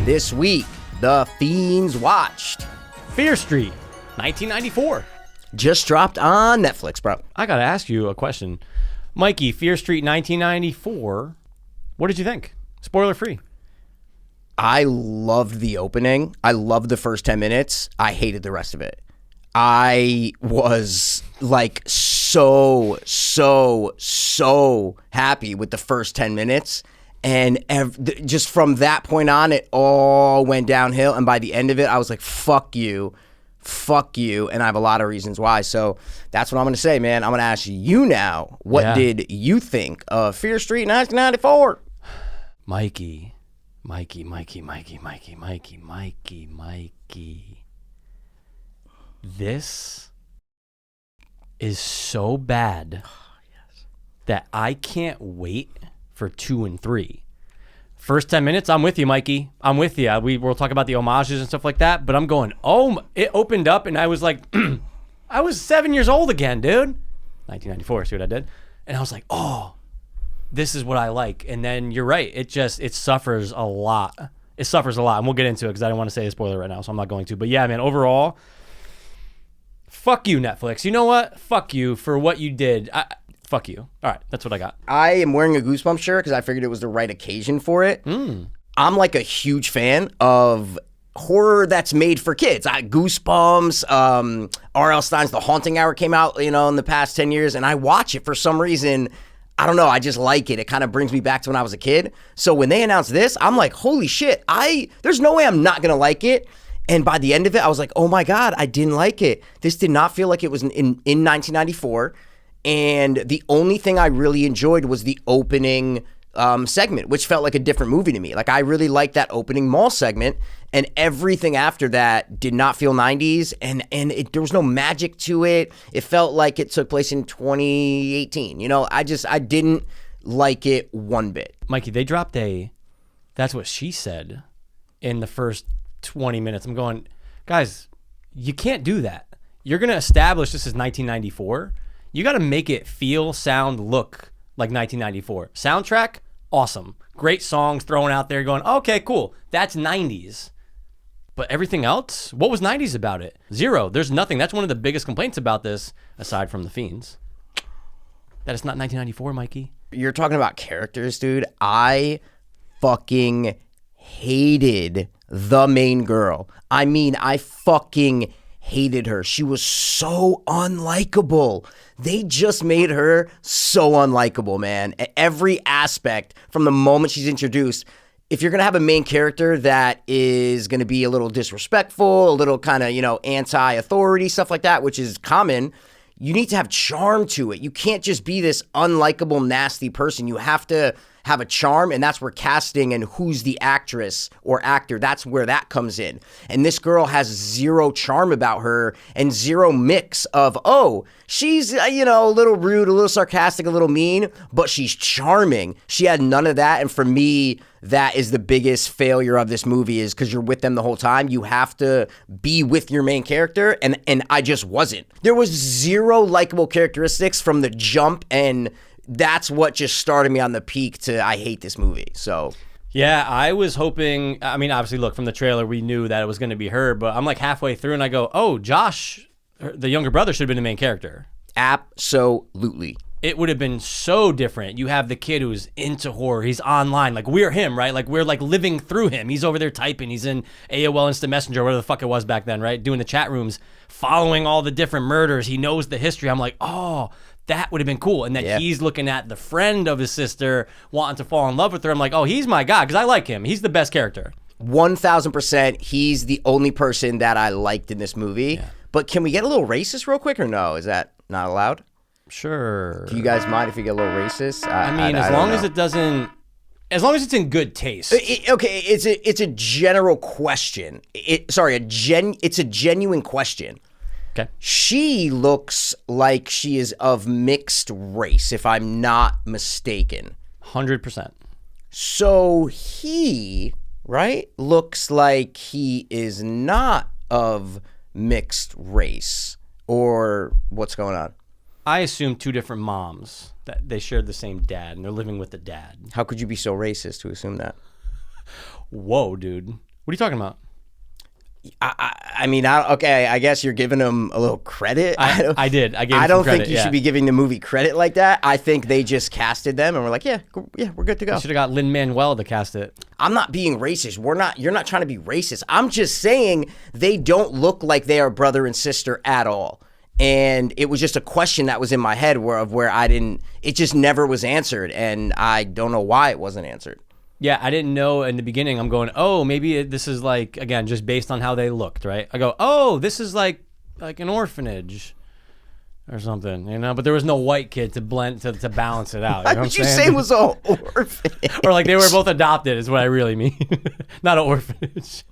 This week, the Fiends watched. Fear Street, 1994. Just dropped on Netflix, bro. I got to ask you a question. Mikey, Fear Street, 1994. What did you think? Spoiler free. I loved the opening. I loved the first 10 minutes. I hated the rest of it. I was like so happy with the first 10 minutes. And just from that point on, it all went downhill. And by the end of it, I was like, fuck you. And I have a lot of reasons why. So that's what I'm going to say, man. I'm going to ask you now, what did you think of Fear Street 1994? Mikey. This is so bad that I can't wait for 2 and 3. First 10 minutes, I'm with you, Mikey. I'm with you. We'll talk about the homages and stuff like that, but I'm going, it opened up and I was like, I was 7 years old again, dude. 1994, see what I did? And I was like, this is what I like. And then you're right. It suffers a lot. It suffers a lot. And we'll get into it because I don't want to say a spoiler right now, so I'm not going to. But yeah, man, overall, fuck you, Netflix. You know what? Fuck you for what you did. Fuck you. All right, that's what I got. I am wearing a Goosebumps shirt because I figured it was the right occasion for it. I'm like a huge fan of horror that's made for kids. Goosebumps, R.L. Stein's The Haunting Hour came out, in the past 10 years, and I watch it for some reason. I don't know. I just like it. It kind of brings me back to when I was a kid. So when they announced this, I'm like, holy shit, there's no way I'm not going to like it. And by the end of it, I was like, oh my God, I didn't like it. This did not feel like it was in 1994. And the only thing I really enjoyed was the opening segment, which felt like a different movie to me. Like, I really liked that opening mall segment, and everything after that did not feel 90s, and there was no magic to it. It felt like it took place in 2018. I didn't like it one bit. Mikey, they dropped that's what she said in the first 20 minutes. I'm going, guys, you can't do that. You're going to establish this is 1994. You got to make it feel, sound, look like 1994. Soundtrack, awesome. Great songs thrown out there going, okay, cool. That's 90s. But everything else, what was 90s about it? Zero. There's nothing. That's one of the biggest complaints about this, aside from the Fiends. That it's not 1994, Mikey. You're talking about characters, dude. I fucking hated the main girl. I mean, I fucking hated her. She was so unlikable. They just made her so unlikable, man. At every aspect, from the moment she's introduced. If you're going to have a main character that is going to be a little disrespectful, a little kind of, anti-authority, stuff like that, which is common, you need to have charm to it. You can't just be this unlikable, nasty person. You have to have a charm, and that's where casting and who's the actress or actor, that's where that comes in. And this girl has zero charm about her and zero mix of, she's, a little rude, a little sarcastic, a little mean, but she's charming. She had none of that, and for me, that is the biggest failure of this movie, is because you're with them the whole time. You have to be with your main character, and I just wasn't. There was zero likable characteristics from the jump, and that's what just started me on the peak to I hate this movie. So yeah, I was hoping, I mean, obviously, look, from the trailer, we knew that it was going to be her, but I'm like halfway through and I go, Josh, the younger brother, should have been the main character. Absolutely. It would have been so different. You have the kid who's into horror. He's online. Like, we're him, right? Like, we're like living through him. He's over there typing. He's in AOL Instant Messenger, whatever the fuck it was back then, right? Doing the chat rooms, following all the different murders. He knows the history. I'm like, that would have been cool. And then he's looking at the friend of his sister wanting to fall in love with her. I'm like, he's my guy because I like him. He's the best character. 1,000%. He's the only person that I liked in this movie. Yeah. But can we get a little racist real quick or no? Is that not allowed? Sure. Do you guys mind if we get a little racist? As long as it doesn't, as long as it's in good taste. Okay, it's a general question. It's a genuine question. Okay. She looks like she is of mixed race, if I'm not mistaken. 100%. So he, right, looks like he is not of mixed race, or what's going on? I assume two different moms, that they shared the same dad and they're living with the dad. How could you be so racist to assume that? Whoa, dude. What are you talking about? I mean, okay, I guess you're giving them a little credit. I did. I gave them I don't some credit, think you should be giving the movie credit like that. I think they just casted them and we're like, yeah, we're good to go. Should have got Lin-Manuel to cast it. I'm not being racist. You're not trying to be racist. I'm just saying they don't look like they are brother and sister at all. And it was just a question that was in my head where it just never was answered. And I don't know why it wasn't answered. Yeah, I didn't know in the beginning. I'm going, oh, maybe this is like, again, just based on how they looked, right? I go, oh, this is like an orphanage or something, you know? But there was no white kid to blend, to balance it out. You know What you say was an orphanage? Or like they were both adopted is what I really mean. Not an orphanage.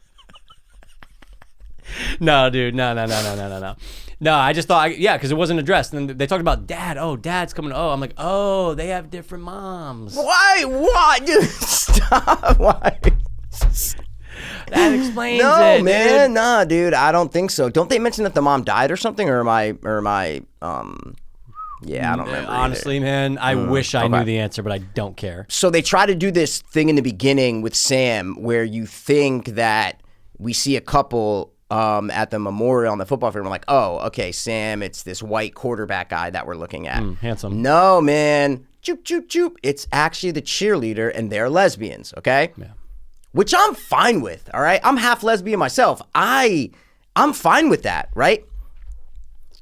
No, dude, no. No, I just thought, because it wasn't addressed. And then they talked about dad. Oh, dad's coming. Oh, I'm like, oh, they have different moms. Why? Why? Dude, stop. Why? That explains it. No, man. Dude. Nah, dude, I don't think so. Don't they mention that the mom died or something? Or am I, yeah, I don't remember. Honestly, man, I wish I knew the answer, but I don't care. So they try to do this thing in the beginning with Sam where you think that we see a couple at the memorial on the football field. We're like, oh, okay, Sam, it's this white quarterback guy that we're looking at. Handsome. No, man. Choop, choop, choop. It's actually the cheerleader, and they're lesbians, okay? Yeah. Which I'm fine with, all right? I'm half lesbian myself. I'm fine with that, right?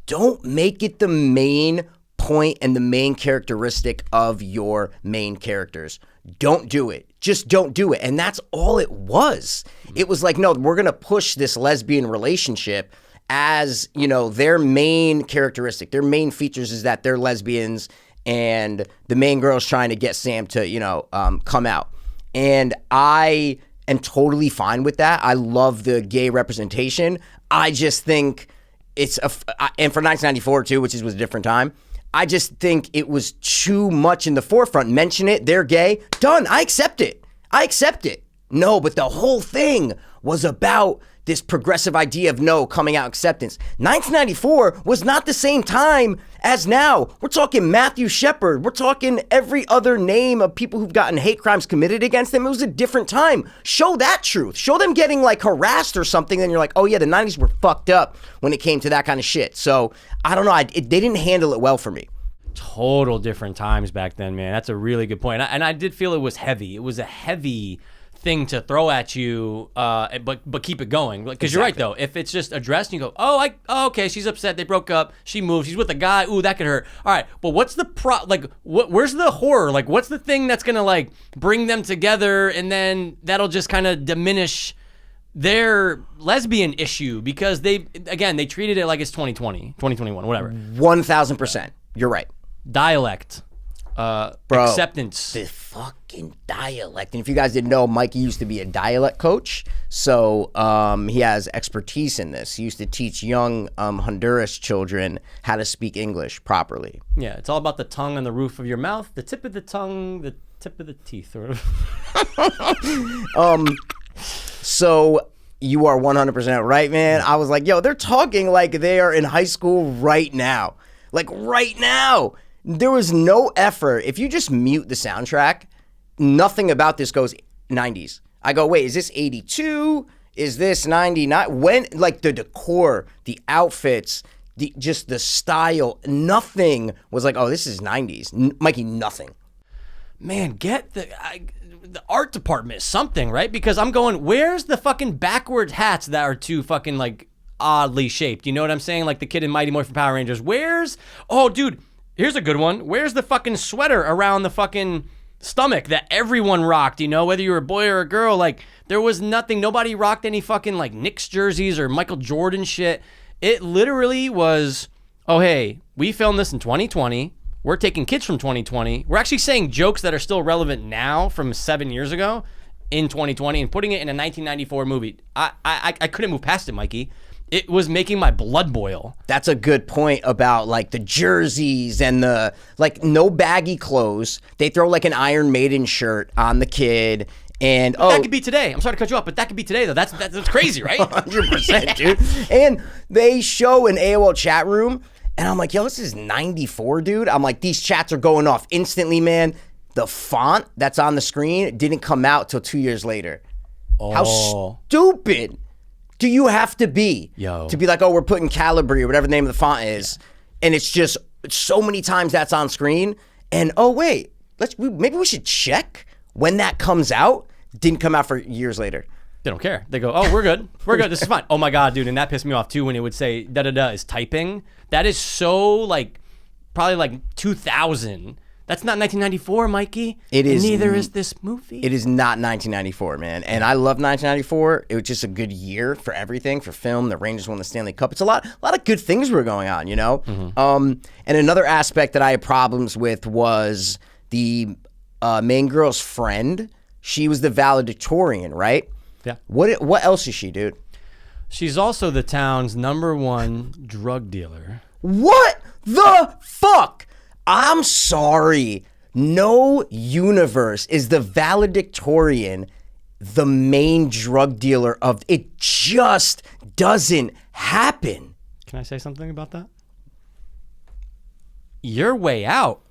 Don't make it the main point and the main characteristic of your main characters. Don't do it. Just don't do it. And that's all it was. It was like, no, we're going to push this lesbian relationship as, their main characteristic. Their main features is that they're lesbians and the main girl's trying to get Sam to, come out. And I am totally fine with that. I love the gay representation. I just think and for 1994 too, which was a different time, I just think it was too much in the forefront. Mention it, they're gay, done. I accept it. No, but the whole thing was about this progressive idea of coming out acceptance. 1994 was not the same time as now. We're talking Matthew Shepard. We're talking every other name of people who've gotten hate crimes committed against them. It was a different time. Show that truth. Show them getting like harassed or something. Then you're like, oh yeah, the 90s were fucked up when it came to that kind of shit. So I don't know. They didn't handle it well for me. Total different times back then, man. That's a really good point. And I did feel it was heavy. It was a heavy thing to throw at you, but keep it going. Because You're right, though. If it's just addressed and you go, okay, she's upset. They broke up. She moved. She's with a guy. Ooh, that could hurt. All right, but what's the where's the horror? Like, what's the thing that's going to, like, bring them together and then that'll just kind of diminish their lesbian issue? Because they treated it like it's 2020, 2021, whatever. 1,000%. You're right. Dialect. Bro, acceptance. The fucking dialect. And if you guys didn't know, Mikey used to be a dialect coach. So he has expertise in this. He used to teach young Honduras children how to speak English properly. Yeah, it's all about the tongue on the roof of your mouth, the tip of the tongue, the tip of the teeth. So you are 100% right, man. I was like, yo, they're talking like they are in high school right now. Like right now. There was no effort. If you just mute the soundtrack, nothing about this goes 90s. I go, wait, is this 82? Is this 99? When, like, the decor, the outfits, just the style, nothing was like, oh, this is 90s. Mikey, nothing. Man, get the art department, something, right? Because I'm going, where's the fucking backwards hats that are too fucking, like, oddly shaped? You know what I'm saying? Like the kid in Mighty Morphin Power Rangers. Oh, dude. Here's a good one. Where's the fucking sweater around the fucking stomach that everyone rocked, whether you were a boy or a girl? Like, there was nothing. Nobody rocked any fucking, like, Knicks jerseys or Michael Jordan shit. It literally was, oh, hey, we filmed this in 2020. We're taking kids from 2020. We're actually saying jokes that are still relevant now from 7 years ago in 2020 and putting it in a 1994 movie. I couldn't move past it, Mikey. It was making my blood boil. That's a good point about, like, the jerseys and the, like, no baggy clothes. They throw, like, an Iron Maiden shirt on the kid. And that could be today. I'm sorry to cut you off, but that could be today, though. That's crazy, right? 100%, dude. And they show an AOL chat room, and I'm like, yo, this is 94, dude. I'm like, these chats are going off instantly, man. The font that's on the screen didn't come out till 2 years later. How stupid do you have to be to be like, oh, we're putting Calibri or whatever the name of the font is, and it's just so many times that's on screen, and oh wait, maybe we should check when that comes out. Didn't come out for years later. They don't care. They go, oh, we're good. We're good. This is fine. Oh my God, dude. And that pissed me off too when it would say da-da-da is typing. That is so like, probably like 2000. That's not 1994, Mikey. It is. And neither is this movie. It is not 1994, man. And I love 1994. It was just a good year for everything, for film. The Rangers won the Stanley Cup. It's a lot of good things were going on, you know? And another aspect that I had problems with was the main girl's friend. She was the valedictorian, right? Yeah. What else is she, dude? She's also the town's #1 drug dealer. What the fuck? I'm sorry. No universe is the valedictorian the main drug dealer of it. Just doesn't happen. Can I say something about that? Your way out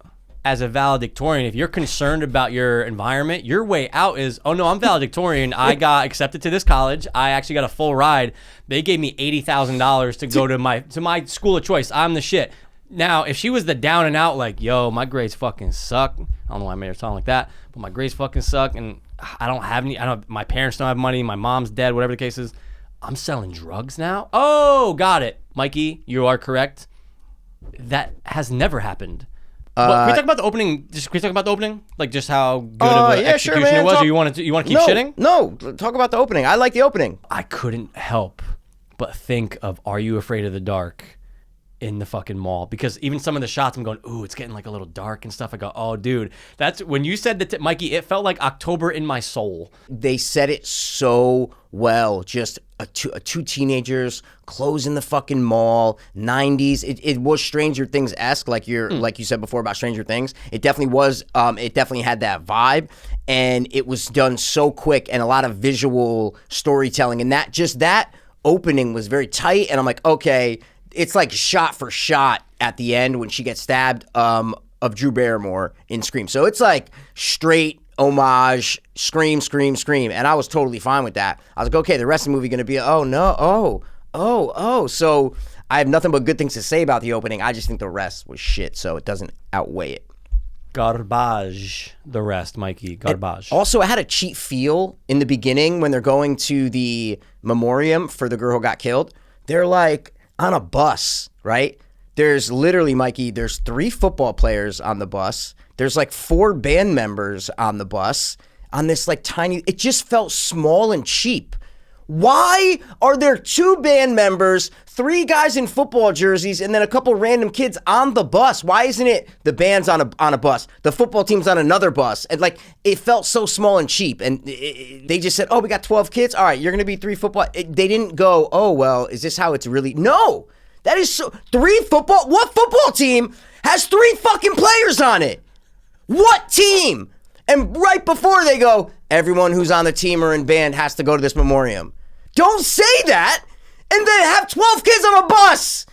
as a valedictorian, if you're concerned about your environment, your way out is, oh no, I'm valedictorian. I got accepted to this college. I actually got a full ride. They gave me $80,000 to go to my school of choice. I'm the shit. Now, if she was the down and out, like, yo, my grades fucking suck. I don't know why I made her sound like that, but my grades fucking suck, and I don't have any. My parents don't have money. My mom's dead. Whatever the case is, I'm selling drugs now. Oh, got it, Mikey. You are correct. That has never happened. Can we talk about the opening? Can we talk about the opening? Like just how good of an execution it was? Or you want to keep shitting? No, talk about the opening. I like the opening. I couldn't help but think of Are You Afraid of the Dark in the fucking mall, because even some of the shots I'm going, ooh, it's getting like a little dark and stuff. I go, oh, dude, that's when you said that, Mikey, it felt like October in my soul. They said it so well. Just two teenagers closing the fucking mall. 90s. It was Stranger Things-esque, like you said before about Stranger Things. It definitely was. It definitely had that vibe, and it was done so quick and a lot of visual storytelling, and that opening was very tight. And I'm like, okay. It's like shot for shot at the end when she gets stabbed of Drew Barrymore in Scream. So it's like straight homage, scream. And I was totally fine with that. I was like, okay, the rest of the movie going to be, oh, no, oh. So I have nothing but good things to say about the opening. I just think the rest was shit, so it doesn't outweigh it. Garbage, the rest, Mikey. Garbage. And also, it had a cheap feel in the beginning when they're going to the memoriam for the girl who got killed. They're like on a bus, right? There's literally, Mikey, there's 3 football players on the bus. There's like 4 band members on the bus on this like tiny, it just felt small and cheap. Why are there 2 band members, 3 guys in football jerseys, and then a couple random kids on the bus? Why isn't it the band's on a bus, the football team's on another bus? And like, it felt so small and cheap. And they just said, oh, we got 12 kids. All right, you're going to be 3 football. They didn't go, oh, well, is this how it's really? No, that is so, 3 football. What football team has 3 fucking players on it? What team? And right before they go, everyone who's on the team or in band has to go to this memoriam. Don't say that and then have 12 kids on a bus.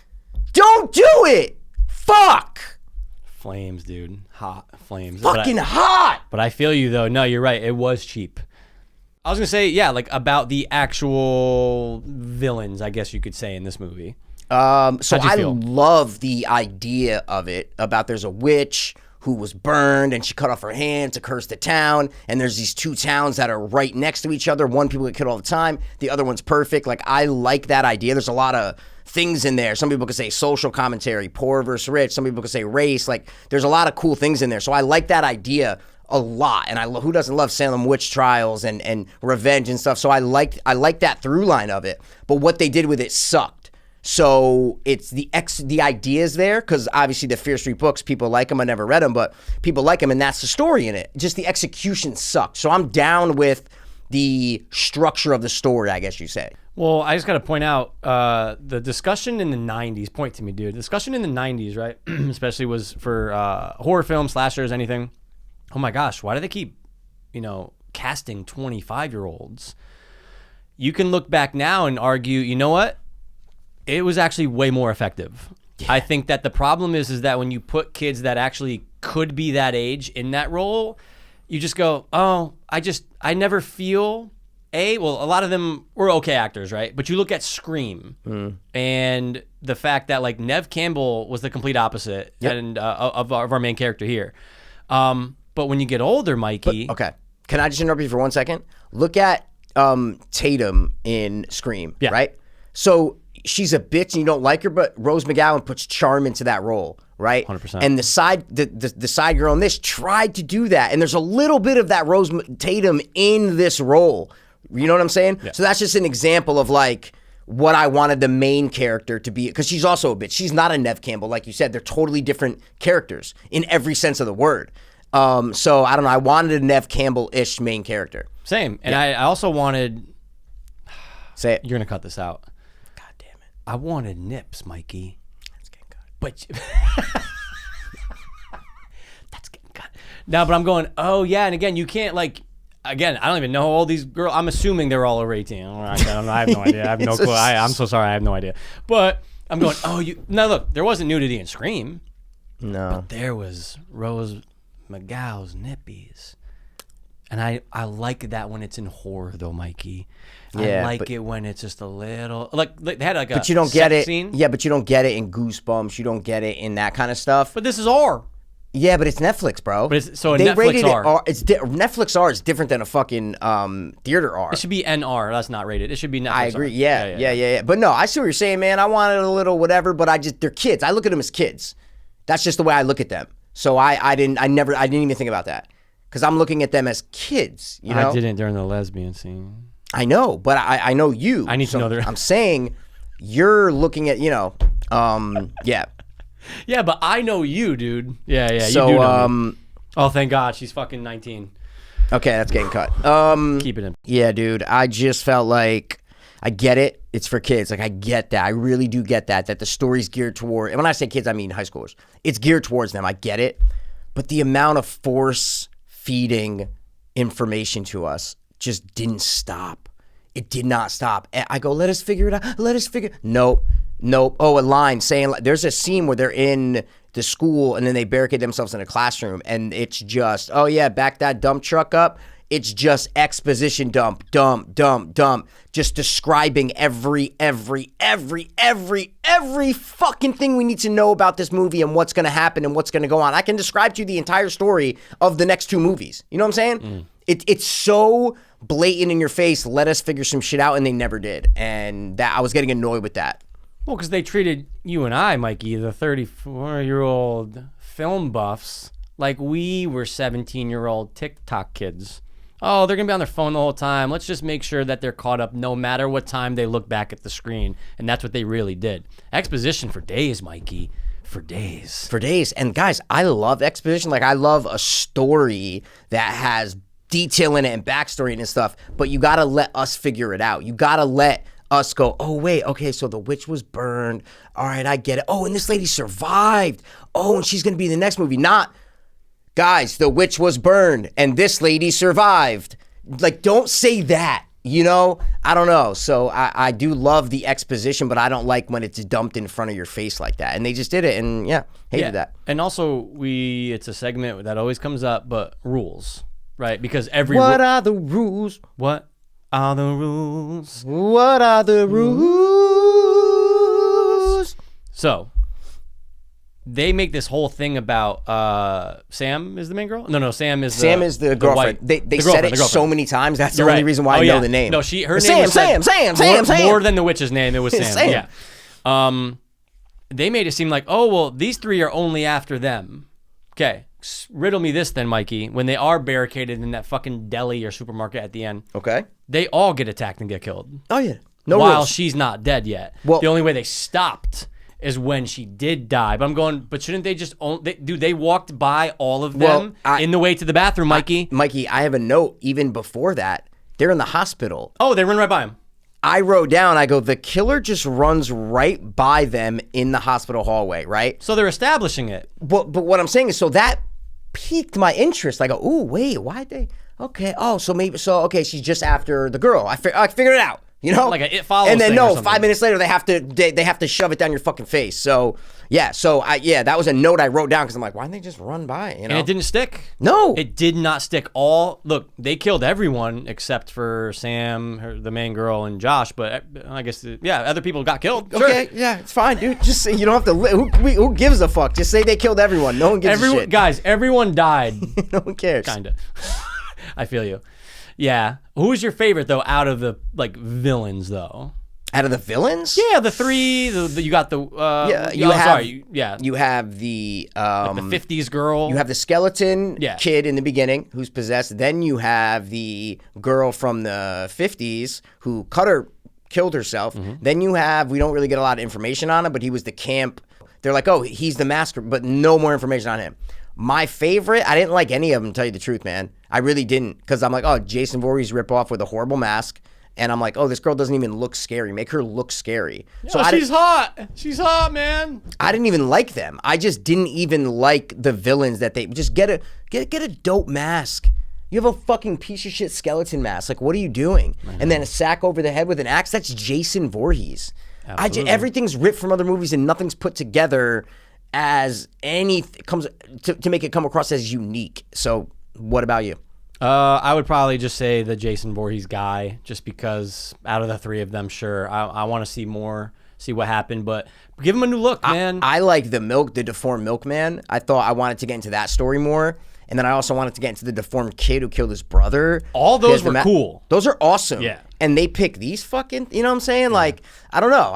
Don't do it. Fuck. Flames, dude. Hot flames. Fucking hot. But I feel you, though. No, you're right. It was cheap. I was going to say, yeah, like about the actual villains, I guess you could say, in this movie. So I love the idea of it, about there's a witch who was burned and she cut off her hand to curse the town, and there's these 2 towns that are right next to each other. One people get killed all the time, the other one's perfect. Like, I like that idea. There's a lot of things in there. Some people could say social commentary, poor versus rich. Some people could say race. Like, there's a lot of cool things in there. So I like that idea a lot. And who doesn't love Salem witch trials and revenge and stuff? So I like that through line of it. But what they did with it sucked. So it's the ideas there, because obviously the Fear Street books, people like them. I never read them, but people like them, and that's the story in it. Just the execution sucked. So I'm down with the structure of the story, I guess you say. Well, I just got to point out the discussion in the 90s. Point to me, dude. The discussion in the 90s, right? Especially was for horror films, slashers, anything. Oh my gosh, why do they keep, casting 25-year-olds? You can look back now and argue, you know what? It was actually way more effective. Yeah. I think that the problem is that when you put kids that actually could be that age in that role, you just go, oh, I never feel a lot of them were okay actors, right? But you look at Scream and the fact that like Nev Campbell was the complete opposite and of our main character here. But when you get older, Mikey. Okay. Can I just interrupt you for 1 second? Look at Tatum in Scream, right? So she's a bitch and you don't like her, but Rose McGowan puts charm into that role, right? 100%. And the side girl in this tried to do that. And there's a little bit of that Rose Tatum in this role. You know what I'm saying? Yeah. So that's just an example of like what I wanted the main character to be, because she's also a bitch. She's not a Nev Campbell, like you said. They're totally different characters in every sense of the word. So I don't know. I wanted a Nev Campbell-ish main character. Same. And I also wanted. Say it. You're gonna cut this out. God damn it. I wanted Nips, Mikey. That's getting cut. But that's getting cut. No, but I'm going. Oh yeah, and again, you can't like. Again, I don't even know all these girls. I'm assuming they're all over 18. I don't know. I have no idea. I have no clue. I'm so sorry. I have no idea. But I'm going. Oh, you. Now look, there wasn't nudity in Scream. No. But there was Rose McGow's nippies. And I like that when it's in horror though, Mikey. I like it when it's just a little like they had like a but you don't get it scene. Yeah, but you don't get it in Goosebumps. You don't get it in that kind of stuff. But this is R. Yeah, but it's Netflix, bro. But it's, so they Netflix rated R. It R. It's Netflix R is different than a fucking theater R. It should be NR. That's not rated. It should be Netflix. I agree. R. Yeah. But no, I see what you're saying, man. I wanted a little whatever, but they're kids. I look at them as kids. That's just the way I look at them. So I didn't even think about that. Because I'm looking at them as kids, you know? I didn't during the lesbian scene. I know, but I know you. I need to know their... I'm saying you're looking at, yeah. Yeah, but I know you, dude. Yeah, so, you do know me. Oh, thank God. She's fucking 19. Okay, that's getting cut. Keep it in. Yeah, dude. I just felt like I get it. It's for kids. Like, I get that. I really do get that the story's geared toward, and when I say kids, I mean high schoolers. It's geared towards them. I get it. But the amount of force feeding information to us just didn't stop. It did not stop. I go, let us figure it out. Nope. Oh, a line saying, there's a scene where they're in the school and then they barricade themselves in a classroom and it's just, oh yeah, back that dump truck up. It's just exposition dump, just describing every fucking thing we need to know about this movie and what's going to happen and what's going to go on. I can describe to you the entire story of the next two movies. You know what I'm saying? It's so blatant in your face. Let us figure some shit out, and they never did. And that I was getting annoyed with that. Well, because they treated you and I, Mikey, the 34-year-old film buffs, like we were 17-year-old TikTok kids. Oh, they're going to be on their phone the whole time. Let's just make sure that they're caught up no matter what time they look back at the screen. And that's what they really did. Exposition for days, Mikey. For days. And guys, I love exposition. Like, I love a story that has detail in it and backstory and stuff. But you got to let us figure it out. You got to let us go, oh, wait, okay, so the witch was burned. All right, I get it. Oh, and this lady survived. Oh, and she's going to be in the next movie. Not... Guys, the witch was burned and this lady survived. Like, don't say that, you know? I don't know. So I do love the exposition, but I don't like when it's dumped in front of your face like that. And they just did it and hated that. And also it's a segment that always comes up, but rules, right? Because What are the rules? What are the rules? What are the rules? So... they make this whole thing about Sam is the main girl? No, Sam is the girlfriend. They said it so many times. That's the only reason why I know the name. No, her name was Sam. More than the witch's name, it was Sam. Yeah. They made it seem like, oh, well, these three are only after them. Okay. Riddle me this then, Mikey. When they are barricaded in that fucking deli or supermarket at the end, okay, they all get attacked and get killed. Oh, yeah. While she's not dead yet. Well, the only way they stopped is when she did die. But I'm going, but shouldn't they just they walked by all of them in the way to the bathroom, Mikey? Mikey, I have a note even before that. They're in the hospital. Oh, they run right by him. I wrote down, I go, the killer just runs right by them in the hospital hallway, right? So they're establishing it. But what I'm saying is, so that piqued my interest. I go, ooh, wait, why'd they? Okay, okay, she's just after the girl. I figured it out. You know, like a It Follows and then thing or no, something. 5 minutes later they have to shove it down your fucking face. So yeah, that was a note I wrote down because I'm like, why didn't they just run by? You know, And it didn't stick. No, It did not stick. Look, they killed everyone except for Sam, the main girl, and Josh. But I guess other people got killed. Sure. Okay, yeah, it's fine, dude. Just say you don't have to. Who gives a fuck? Just say they killed everyone. No one gives a shit. Guys, everyone died. No one cares. Kinda. I feel you. Yeah. Who is your favorite though out of the villains though? Out of the villains? Yeah, the three. You got the. You have the the 50s girl. You have the skeleton Yeah. kid in the beginning who's possessed. Then you have the girl from the 50s who killed herself. Then you have, we don't really get a lot of information on him, but he was the camp. They're like, oh, he's the master, but no more information on him. My favorite, I didn't like any of them, to tell you the truth, man. I really didn't, because I'm like, oh, Jason Voorhees ripoff with a horrible mask. And I'm like, oh, this girl doesn't even look scary. Make her look scary. So she's hot. She's hot, man. I didn't even like them. I just didn't even like the villains that they just get a dope mask. You have a fucking piece of shit skeleton mask. Like, what are you doing? And then a sack over the head with an axe. That's Jason Voorhees. Everything's ripped from other movies and nothing's put together as comes to make it come across as unique. So, what about you? I would probably just say the Jason Voorhees guy, just because out of the three of them, sure, I want to see more, see what happened, but give him a new look, man. I like the deformed milkman. I thought I wanted to get into that story more. And then I also wanted to get into the deformed kid who killed his brother. All those were cool. Those are awesome. Yeah. And they pick these fucking, you know what I'm saying? Yeah. Like, I don't know.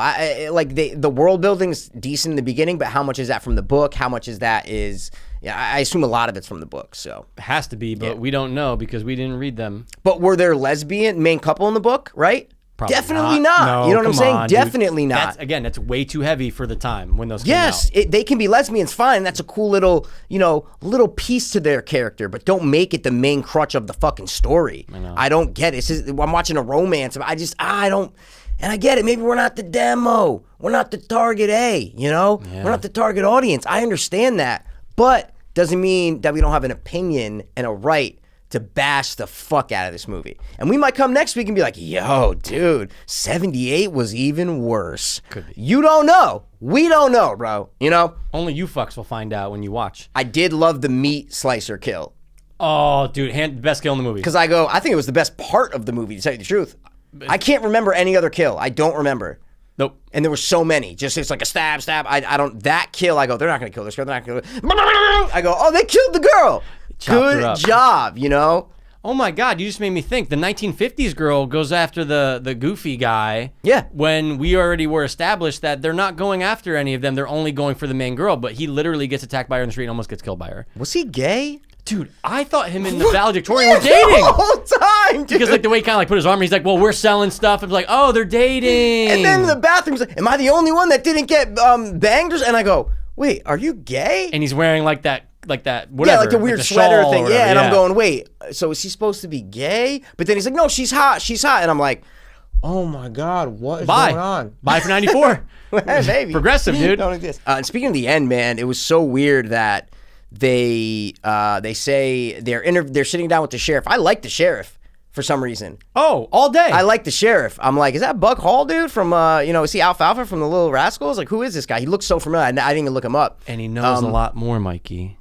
The world building's decent in the beginning, but how much is that from the book? How much is that I assume a lot of it's from the book, so. It has to be, but we don't know because we didn't read them. But were there lesbian main couple in the book, right? Probably Definitely not. No, you know what I'm saying? on, Definitely dude. not. That's way too heavy for the time when those came Yes, out. they can be lesbians, fine. That's a cool little, little piece to their character, but don't make it the main crutch of the fucking story. I don't get it. I'm watching a romance. I don't, and I get it. Maybe we're not the demo. We're not the target A, We're not the target audience. I understand that, but doesn't mean that we don't have an opinion and a right to bash the fuck out of this movie. And we might come next week and be like, yo, dude, 78 was even worse. Could be. You don't know. We don't know, bro. Only you fucks will find out when you watch. I did love the meat slicer kill. Oh, dude, best kill in the movie. Because I think it was the best part of the movie, to tell you the truth. I can't remember any other kill. I don't remember. Nope. And there were so many. Just, it's like a stab. I don't, that kill, I go, they're not going to kill this girl. They're not going to kill her. I go, oh, they killed the girl. Good job, Oh my God, you just made me think. The 1950s girl goes after the goofy guy. Yeah. When we already were established that they're not going after any of them. They're only going for the main girl. But he literally gets attacked by her in the street and almost gets killed by her. Was he gay? Dude, I thought him and the valedictorian were dating. The whole time, dude. Because the way he kind of put his arm, he's like, well, we're selling stuff. And like, oh, they're dating. And then in the bathroom, he's like, am I the only one that didn't get banged? And I go, wait, are you gay? And he's wearing like that whatever. Yeah, like the weird sweater thing. Yeah, and I'm going, wait, so is he supposed to be gay? But then he's like, no, she's hot. And I'm like, oh my God, what is going on? Bye for 94. Maybe. Progressive, dude. Don't exist. And speaking of the end, man, it was so weird that they say they're sitting down with the sheriff. I like the sheriff for some reason. Oh, all day. I like the sheriff. I'm like, is that Buck Hall, dude? From is he Alfalfa from the Little Rascals? Like, who is this guy? He looks so familiar. I didn't even look him up. And he knows a lot more, Mikey.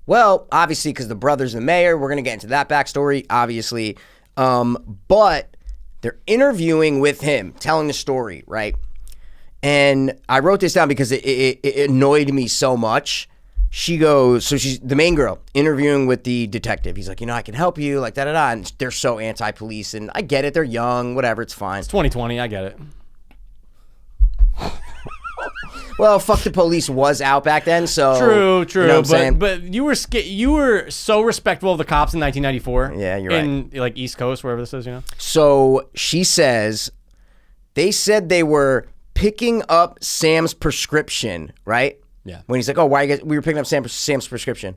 Well, obviously, because the brother's the mayor. We're gonna get into that backstory, obviously. But they're interviewing with him, telling the story, right? And I wrote this down because it annoyed me so much. She goes, so she's the main girl interviewing with the detective. He's like, I can help you, like da-da-da. And they're so anti-police, and I get it. They're young, whatever, it's fine. It's 2020, I get it. Well, fuck the police was out back then, so. True. You know what I'm saying? But you were so respectful of the cops in 1994. Yeah, you're right. In like East Coast, wherever this is, So she says, they said they were picking up Sam's prescription, right? Yeah. When he's like, oh, we were picking up Sam's prescription.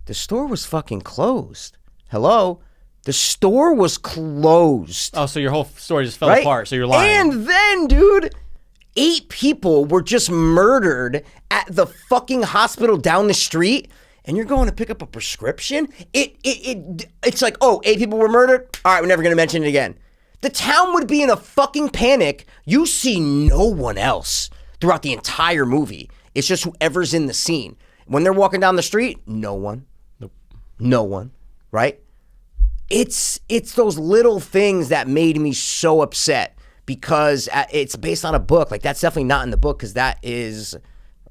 The store was fucking closed. Hello? The store was closed. Oh, so your whole story just fell apart, so you're lying. And then, dude, 8 people were just murdered at the fucking hospital down the street, and you're going to pick up a prescription? It's like, oh, 8 people were murdered? All right, we're never going to mention it again. The town would be in a fucking panic. You see no one else throughout the entire movie. It's just whoever's in the scene. When they're walking down the street, no one. Nope. No one, right? It's those little things that made me so upset because it's based on a book. Like, that's definitely not in the book because that is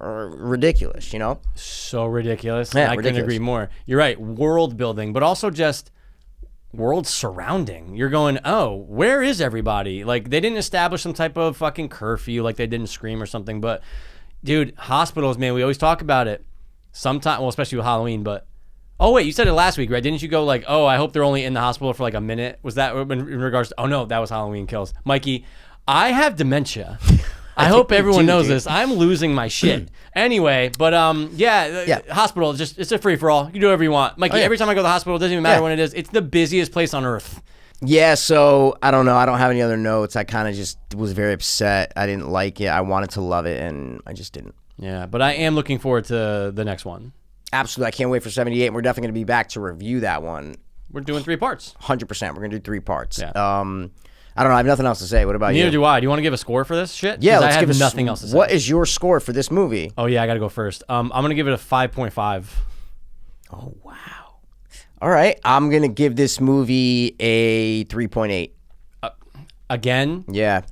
ridiculous, you know? So ridiculous. Yeah, I couldn't ridiculous. agree more. You're right. World building, but also just world surrounding. You're going, oh, where is everybody? Like, they didn't establish some type of fucking curfew like they did in Scream or something. But, dude, hospitals, man, we always talk about it. Sometimes, well, especially with Halloween, but... Oh, wait, you said it last week, right? Didn't you go like, oh, I hope they're only in the hospital for like a minute? Was that in regards to... Oh, no, that was Halloween Kills. Mikey, I have dementia. I hope everyone knows this. I'm losing my shit. Anyway, but hospital, it's a free-for-all. You can do whatever you want. Mikey, every time I go to the hospital, it doesn't even matter when it is. It's the busiest place on earth. Yeah, so I don't know. I don't have any other notes. I kind of just was very upset. I didn't like it. I wanted to love it, and I just didn't. Yeah, but I am looking forward to the next one. Absolutely. I can't wait for 78. And we're definitely going to be back to review that one. We're doing 3 parts. 100%. We're going to do 3 parts. Yeah. I don't know. I have nothing else to say. What about you? Neither do I. Do you want to give a score for this shit? Yeah, let's give nothing else to say. What is your score for this movie? Oh, yeah, I got to go first. I'm going to give it a 5.5. Oh, wow. All right. I'm going to give this movie a 3.8. Again? Yeah.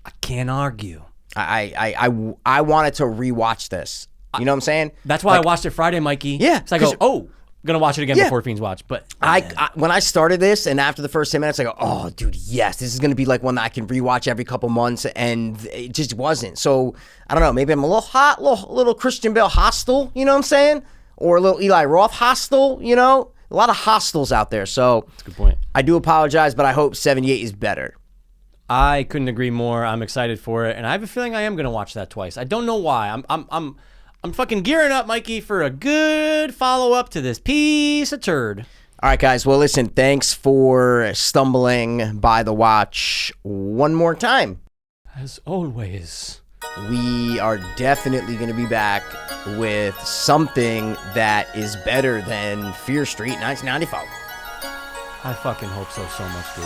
I can't argue. I wanted to rewatch this. You know what I'm saying? That's why I watched it Friday, Mikey. Yeah. So I go, I'm going to watch it again before Fiends watch. But I when I started this and after the first 10 minutes, I go, oh, dude, yes, this is going to be like one that I can rewatch every couple months, and it just wasn't. So, I don't know, maybe I'm a little Christian Bale hostile, you know what I'm saying? Or a little Eli Roth hostile, you know? A lot of hostiles out there. So, that's a good point. I do apologize, but I hope 78 is better. I couldn't agree more. I'm excited for it, and I have a feeling I am going to watch that twice. I don't know why. I'm fucking gearing up, Mikey, for a good follow-up to this piece of turd. All right, guys. Well, listen, thanks for stumbling by the watch one more time. As always. We are definitely going to be back with something that is better than Fear Street 1995. I fucking hope so much, dude.